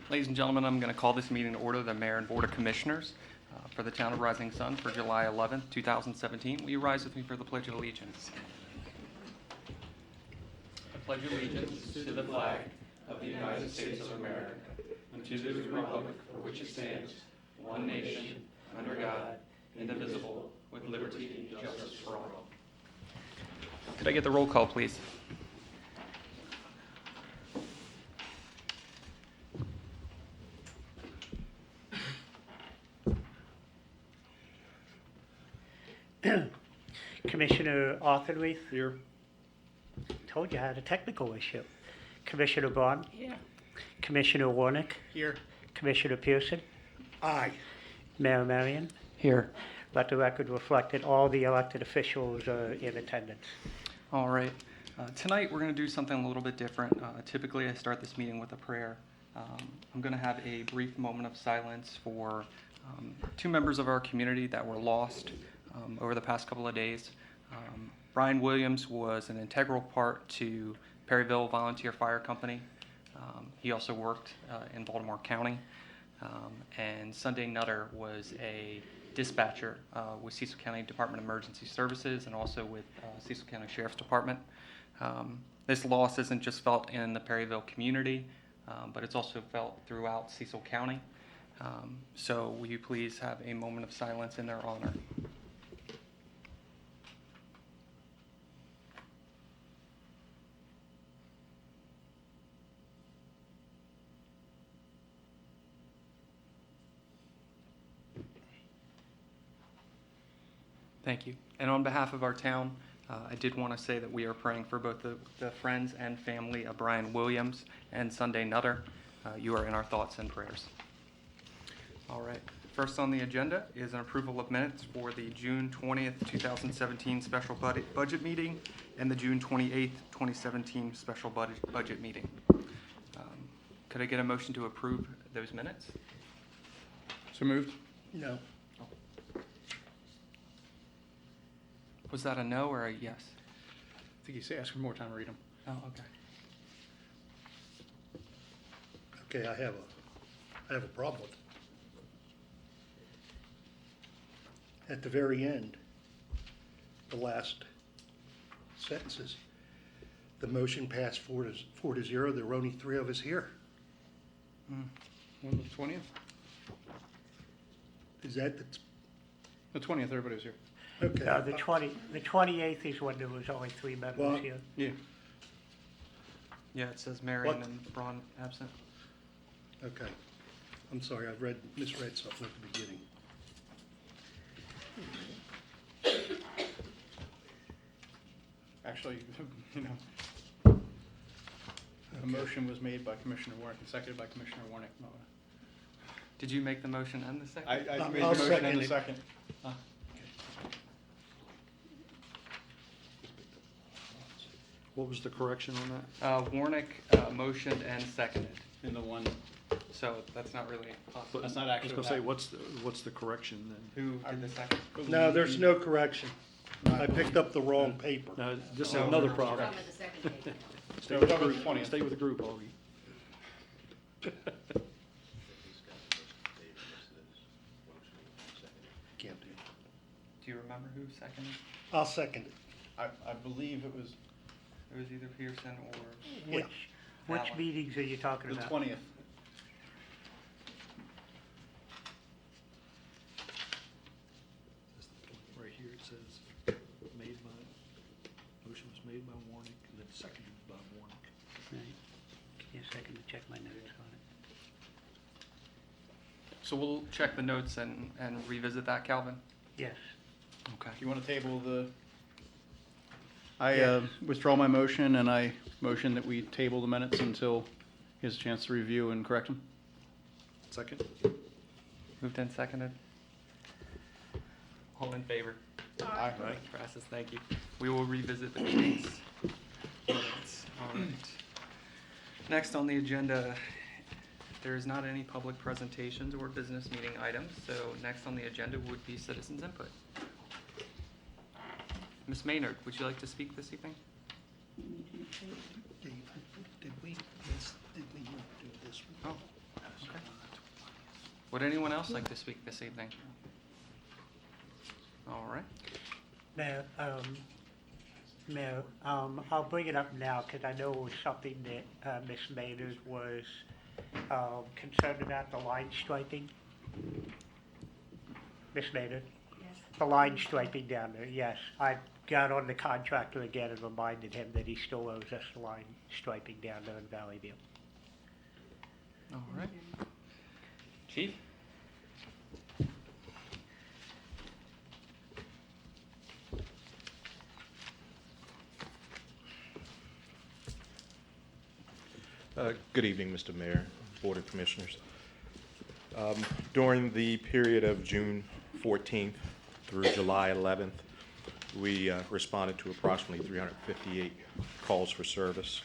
Ladies and gentlemen, I'm going to call this meeting to order, the Mayor and Board of Commissioners for the Town of Rising Sun for July 11th, 2017. Will you rise with me for the Pledge of Allegiance? I pledge allegiance to the flag of the United States of America and to the republic for which it stands, one nation, under God, indivisible, with liberty and justice for all. Could I get the roll call, please? Commissioner Arthurleaf, Here. told you I had a technical issue. Commissioner Braun, Yeah. Commissioner Warnick, Here. Commissioner Pearson, Aye. Mayor Marion. Here. Let the record reflect that all the elected officials are in attendance. All right. Tonight, we're going to do something a little bit different. Typically, I start this meeting with a prayer. I'm going to have a brief moment of silence for two members of our community that were lost over the past couple of days. Brian Williams was an integral part to Perryville Volunteer Fire Company. He also worked in Baltimore County. And Sunday Nutter was a dispatcher with Cecil County Department of Emergency Services and also with Cecil County Sheriff's Department. This loss isn't just felt in the Perryville community, but it's also felt throughout Cecil County. So will you please have a moment of silence in their honor? Thank you. And on behalf of our town, I did want to say that we are praying for both the friends and family of Brian Williams and Sunday Nutter. You are in our thoughts and prayers. All right. First on the agenda is an approval of minutes for the June 20th, 2017 special budget meeting and the June 28th, 2017 special budget meeting. Could I get a motion to approve those minutes? So moved. No. Was that a no or a yes? I think he's asking for more time to read them. Oh, okay. Okay, I have a problem with it. At the very end, the last sentences, the motion passed 4-0. There were only 3 of us here. When was the 20th? Is that, The 20th, everybody was here. okay. The 28th is when there was only 3 members Well- here. Yeah. Yeah, it says Marion What? and Braun absent. Okay. I'm sorry, I misread something at the beginning. Actually, a motion was made by Commissioner Warnick and seconded by Commissioner Warnick. No, Did you make the motion and the second? I made I'll the motion second and the it. second. What was the correction on that? Warnick motioned and seconded, In the one, so that's not really possible. that's not I actually was gonna say, what what's the correction then? Who did the second? happened. No, there's no correction. I picked up the wrong paper. No, this is No, another no, problem. From the second page. Stay No, with we're the talking about group, the 20th. stay with the group, Augie. Can't do it. Do you remember who seconded? I'll second it. I believe it was It was either Pearson or Yeah. Which Alan. meetings are you talking the about? 20th. Right here it says, motion was made by Warnick and then seconded by Warnick. Right. Give me a second to check my notes on it. So we'll check the notes and revisit that, Calvin? Yes. Okay. Do you want to table the? I Yeah. withdraw my motion and I motion that we table the minutes until he has a chance to review and correct them. Second? Moved and seconded. All in favor? Aye. Passes, thank you. We will revisit the meetings. Minutes. All right. Next on the agenda, there is not any public presentations or business meeting items, so next on the agenda would be citizens input. Ms. Maynard, would you like to speak this evening? Did we do this one? Oh, Would anyone else like to speak this evening? All right. Mayor, I'll bring it up now because I know it was something that Ms. Maynard was concerned about, the line striping. Ms. Maynard? The line striping down there, yes. I got on the contractor again and reminded him that he still owes us the line striping down there in Valley View. All right. Chief? Good evening, Mr. Mayor, Board of Commissioners. During the period of June 14th through July 11th, we responded to approximately 358 calls for service.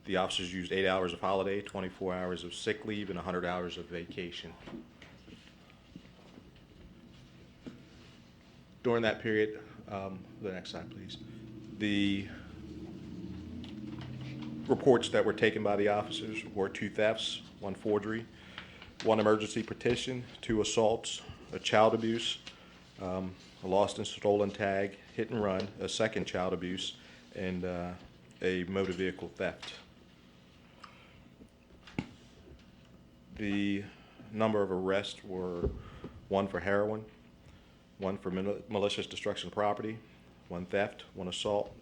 The officers used 8 hours of holiday, 24 hours of sick leave, and 100 hours of vacation. During that period, the next slide, please. The reports that were taken by the officers were 2 thefts, 1 forgery, 1 emergency petition, 2 assaults, a child abuse, a lost and stolen tag, hit and run, a second child abuse, and a motor vehicle theft. The number of arrests were 1 for heroin, 1 for malicious destruction of property, 1 theft, 1 assault,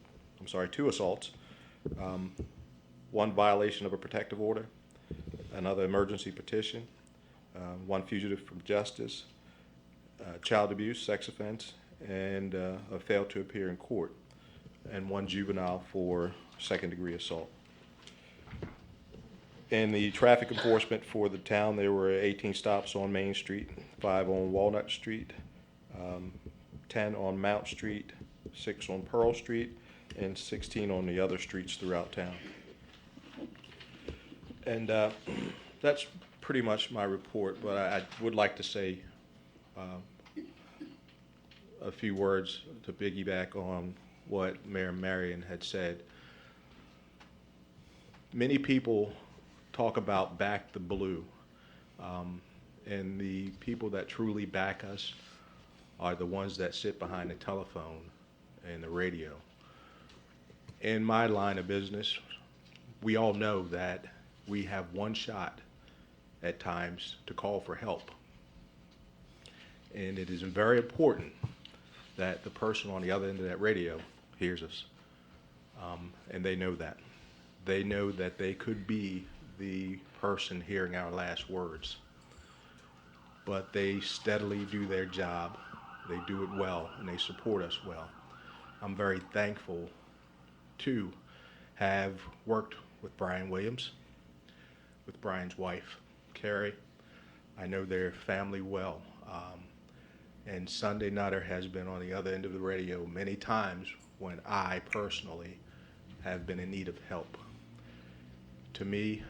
2 assaults, 1 violation of a protective order, another emergency petition, 1 fugitive from justice, child abuse, sex offense, and a failed to appear in court, and 1 juvenile for second-degree assault. In the traffic enforcement for the town, there were 18 stops on Main Street, 5 on Walnut Street, 10 on Mount Street, 6 on Pearl Street, and 16 on the other streets throughout town. And that's pretty much my report, but I would like to say a few words to piggyback on what Mayor Marion had said. Many people talk about back the blue, and the people that truly back us are the ones that sit behind the telephone and the radio. In my line of business, we all know that we have 1 shot at times to call for help. And it is very important that the person on the other end of that radio hears us. And they know that. They know that they could be the person hearing our last words. But they steadily do their job. They do it well, and they support us well. I'm very thankful to have worked with Brian Williams, with Brian's wife, Carrie. I know their family well. And Sunday Nutter has been on the other end of the radio many times when I personally have been in need of help. To me,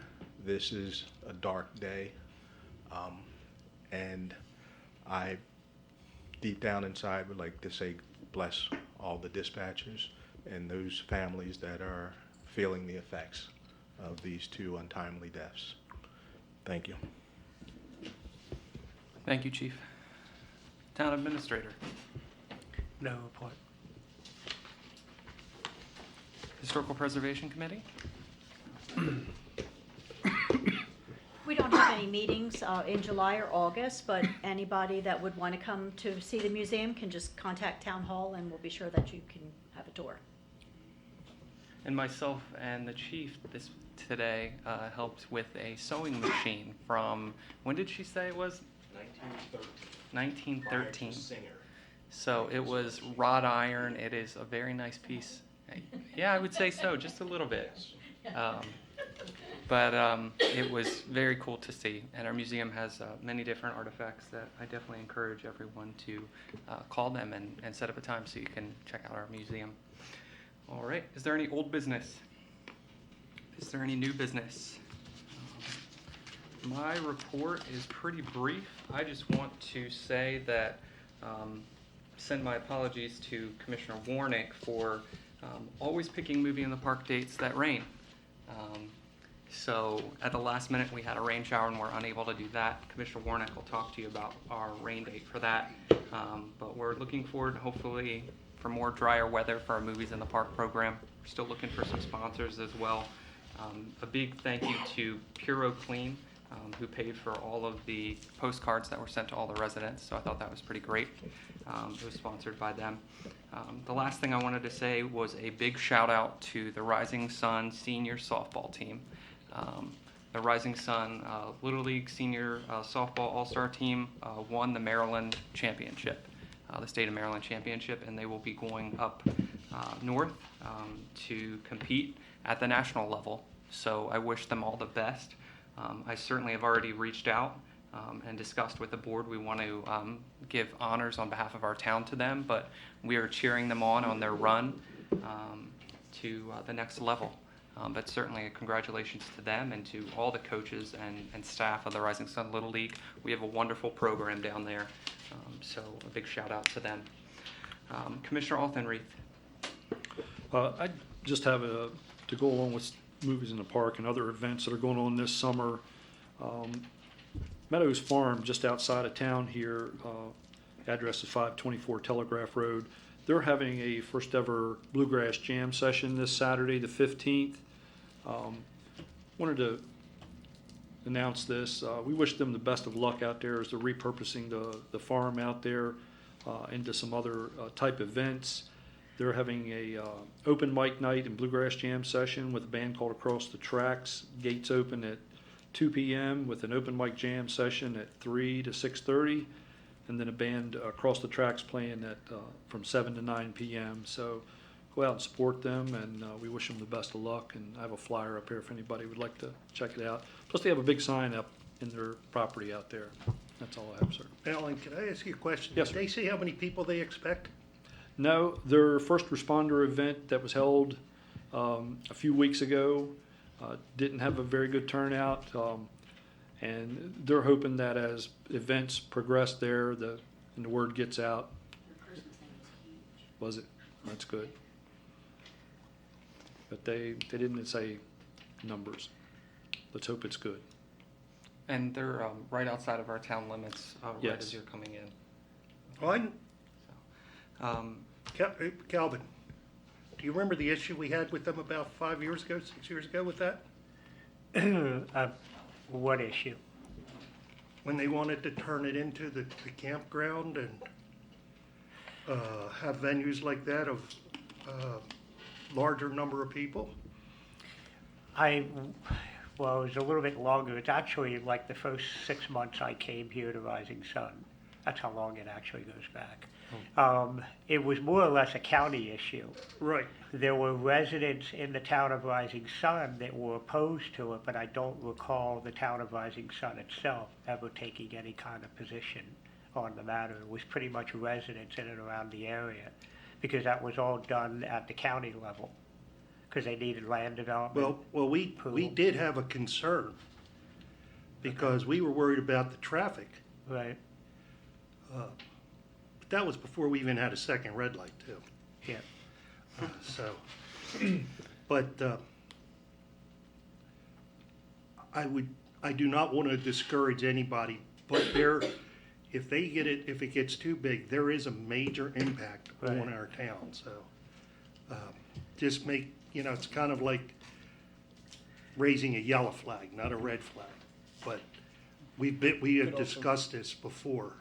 this is a dark day, and I, deep down inside, would like to say bless all the dispatchers and those families that are feeling the effects of these 2 untimely deaths. Thank you. Thank you, Chief. Town Administrator. No report. Historical Preservation Committee. We don't have any meetings in July or August, but anybody that would want to come to see the museum can just contact Town Hall and we'll be sure that you can have a tour. And myself and the chief today helped with a sewing machine from, when did she say it was? 1913. So it was wrought iron. It is a very nice piece. Yeah, I would say so, just a little bit. But it was very cool to see. And our museum has many different artifacts that I definitely encourage everyone to call them and set up a time so you can check out our museum. All right, is there any old business? Is there any new business? My report is pretty brief. I just want to say that, send my apologies to Commissioner Warnick for always picking movie in the park dates that rain. So at the last minute, we had a rain shower and we're unable to do that. Commissioner Warnock will talk to you about our rain date for that. But we're looking forward, hopefully, for more drier weather for our Movies in the Park program. We're still looking for some sponsors as well. A big thank you to Puro Clean, who paid for all of the postcards that were sent to all the residents, so I thought that was pretty great. It was sponsored by them. The last thing I wanted to say was a big shout out to the Rising Sun senior softball team. The Rising Sun Little League senior softball all-star team won the Maryland championship, the state of Maryland championship, and they will be going up north to compete at the national level. So I wish them all the best. I certainly have already reached out and discussed with the board. We want to give honors on behalf of our town to them, but we are cheering them on their run to the next level. But certainly congratulations to them and to all the coaches and staff of the Rising Sun Little League. We have a wonderful program down there, so a big shout out to them. Commissioner Altenreith. I just have to go along with Movies in the Park and other events that are going on this summer. Meadows Farm, just outside of town here, address is 524 Telegraph Road. They're having a first ever Bluegrass Jam session this Saturday, the 15th. Wanted to announce this. We wish them the best of luck out there as they're repurposing the farm out there into some other type events. They're having a open mic night and Bluegrass Jam session with a band called Across the Tracks. Gates open at 2 p.m. with an open mic jam session at 3 to 6:30, and then a band Across the Tracks playing at from 7 to 9 p.m. So go out and support them, and we wish them the best of luck. And I have a flyer up here if anybody would like to check it out. Plus, they have a big sign up in their property out there. That's all I have, sir. Alan, can I ask you a question? Yes, Did sir. they say how many people they expect? No, their first responder event that was held a few weeks ago didn't have a very good turnout, and they're hoping that as events progress there, and the word gets out. Was it? That's good. But they didn't say numbers. Let's hope it's good. And they're right outside of our town limits, right Yes. as you're coming in. Well, Um, Calvin, do you remember the issue we had with them about 5 years ago, 6 years ago with that? What issue? When they wanted to turn it into the campground and have venues like that of larger number of people? Well, it was a little bit longer. It's actually like the first 6 months I came here to Rising Sun. That's how long it actually goes back. It was more or less a county issue. Right. There were residents in the town of Rising Sun that were opposed to it, but I don't recall the town of Rising Sun itself ever taking any kind of position on the matter. It was pretty much residents in and around the area, because that was all done at the county level, because they needed land development. Well, we did have a concern because we were worried about the traffic. Right, But that was before we even had a second red light too. yeah. So, but I do not want to discourage anybody, but if it gets too big, there is a major impact on Right. our town. So, just it's kind of like raising a yellow flag, not a red flag. But we have also- discussed this before.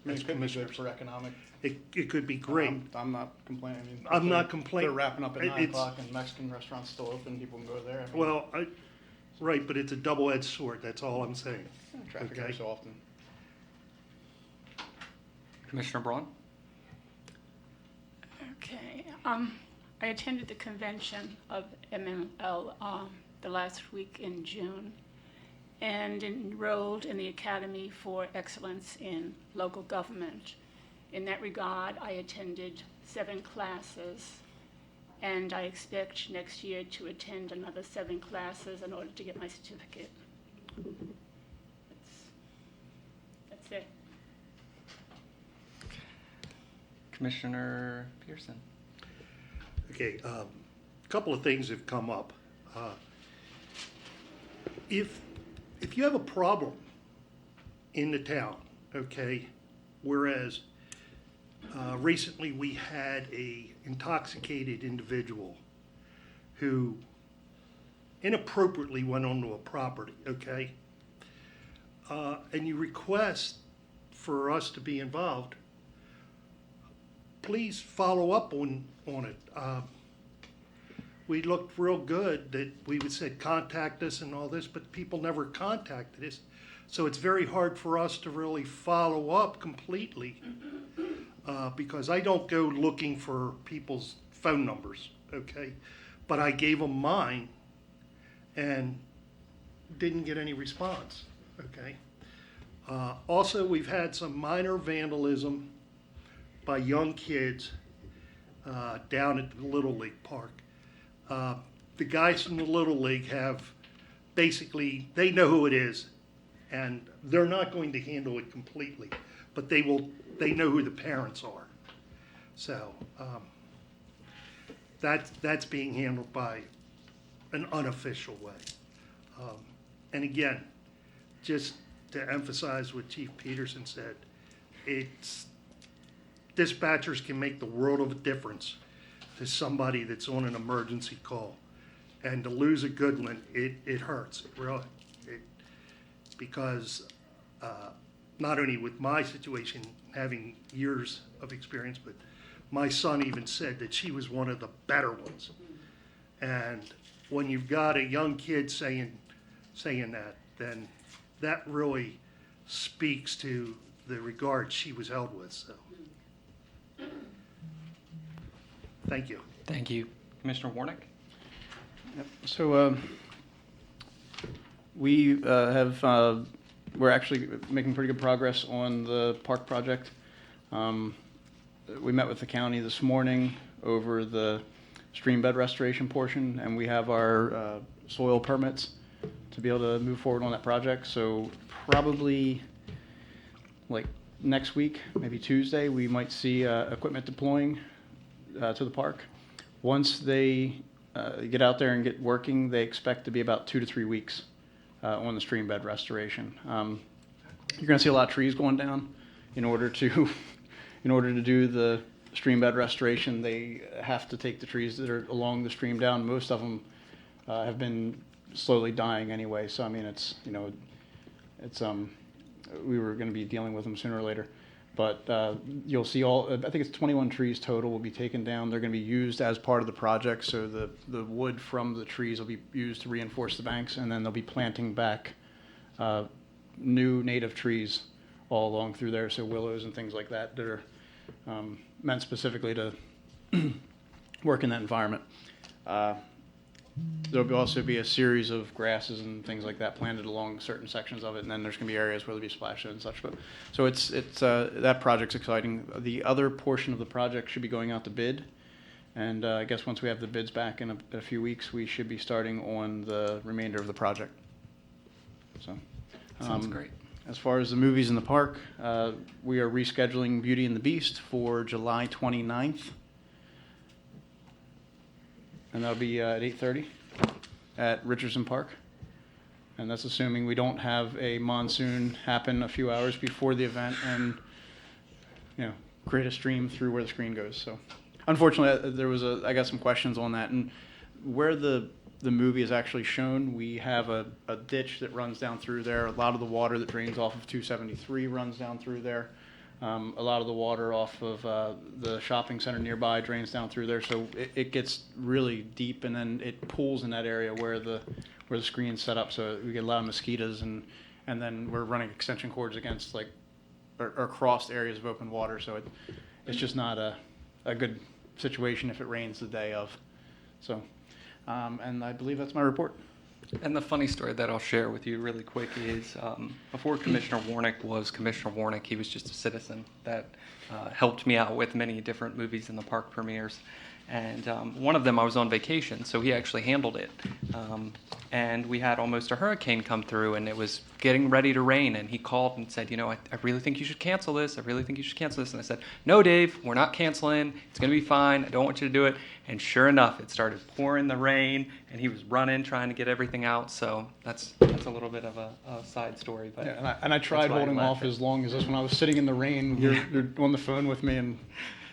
I mean, as it could be good commissioners. for economic. It could be great. I'm not complaining. I mean, I'm not they're complaining. wrapping up at 9 It's- o'clock and Mexican restaurants still open. People can go there. I mean, Well, right, but it's a double-edged sword, that's all I'm saying. traffic okay. every so often. Commissioner Braun? Okay. I attended the convention of MML the last week in June and enrolled in the Academy for Excellence in Local Government. In that regard, I attended 7 classes, and I expect next year to attend another 7 classes in order to get my certificate. That's it. Commissioner Pearson? Okay, a couple of things have come up. if you have a problem in the town, okay, whereas recently we had a intoxicated individual who inappropriately went onto a property, okay, and you request for us to be involved, please follow up on it. We looked real good that we would say contact us and all this, but people never contacted us. So it's very hard for us to really follow up completely because I don't go looking for people's phone numbers, okay? But I gave them mine and didn't get any response, okay? Also, we've had some minor vandalism by young kids down at the Little League Park. The guys from the Little League have basically, they know who it is, and they're not going to handle it completely, but they know who the parents are. So that's being handled by an unofficial way. And again, just to emphasize what Chief Peterson said, dispatchers can make the world of a difference to somebody that's on an emergency call. And to lose a good one, it hurts, it really. Because not only with my situation, having years of experience, but my son even said that she was one of the better ones. And when you've got a young kid saying that, then that really speaks to the regard she was held with, so. Thank you. Thank you. Commissioner Warnick? So we we're actually making pretty good progress on the park project. We met with the county this morning over the stream bed restoration portion, and we have our soil permits to be able to move forward on that project. So probably like next week, maybe Tuesday, we might see equipment deploying to the park. Once they get out there and get working, they expect to be about 2 to 3 weeks on the stream bed restoration. You're going to see a lot of trees going down in order to do the stream bed restoration. They have to take the trees that are along the stream down. Most of them have been slowly dying anyway. So I mean, it's we were going to be dealing with them sooner or later. But you'll see I think it's 21 trees total will be taken down. They're going to be used as part of the project. So the wood from the trees will be used to reinforce the banks, and then they'll be planting back new native trees all along through there. So willows and things like that that are meant specifically to work in that environment. There'll also be a series of grasses and things like that planted along certain sections of it, and then there's going to be areas where there'll be splash zones and such. But so it's that project's exciting. The other portion of the project should be going out to bid, and I guess once we have the bids back in a few weeks, we should be starting on the remainder of the project. So Sounds great. As far as the movies in the park, we are rescheduling Beauty and the Beast for July 29th. And that'll be at 8:30 at Richardson Park. And that's assuming we don't have a monsoon happen a few hours before the event and, create a stream through where the screen goes. So unfortunately, I got some questions on that. And where the movie is actually shown, we have a ditch that runs down through there. A lot of the water that drains off of 273 runs down through there. A lot of the water off of the shopping center nearby drains down through there, so it gets really deep, and then it pools in that area where the screen's set up. So we get a lot of mosquitoes, and then we're running extension cords against or across areas of open water. So it's just not a good situation if it rains the day of. So, and I believe that's my report. And the funny story that I'll share with you really quick is before Commissioner Warnick was Commissioner Warnick, he was just a citizen that helped me out with many different movies in the park premieres. And one of them, I was on vacation, so he actually handled it. And we had almost a hurricane come through, and it was getting ready to rain. And he called and said, I really think you should cancel this. I really think you should cancel this. And I said, no, Dave, we're not canceling. It's going to be fine. I don't want you to do it. And sure enough, it started pouring the rain, and he was running, trying to get everything out. So that's a little bit of a side story. But Yeah, and I tried why I'm holding off laughing. as long as this. When I was sitting in the rain, you're on the phone with me, and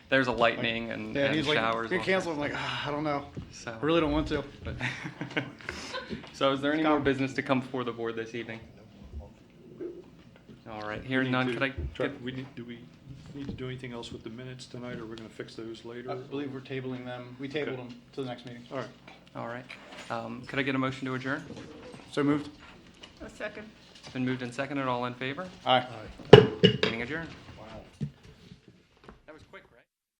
there's a lightning and, yeah, and he's like, showers. "We all cancel." sorts I'm like, I don't know. So, I really don't want to. but so is there any more business to come before the board this evening? All right, hearing none, could I get, Do we need to do anything else with the minutes tonight, or we're gonna fix those later? I believe we're tabling them. We tabled Okay. them to the next meeting. All right. all right. Could I get a motion to adjourn? So moved. A second. It's been moved and seconded. All in favor? Aye. Meeting adjourned.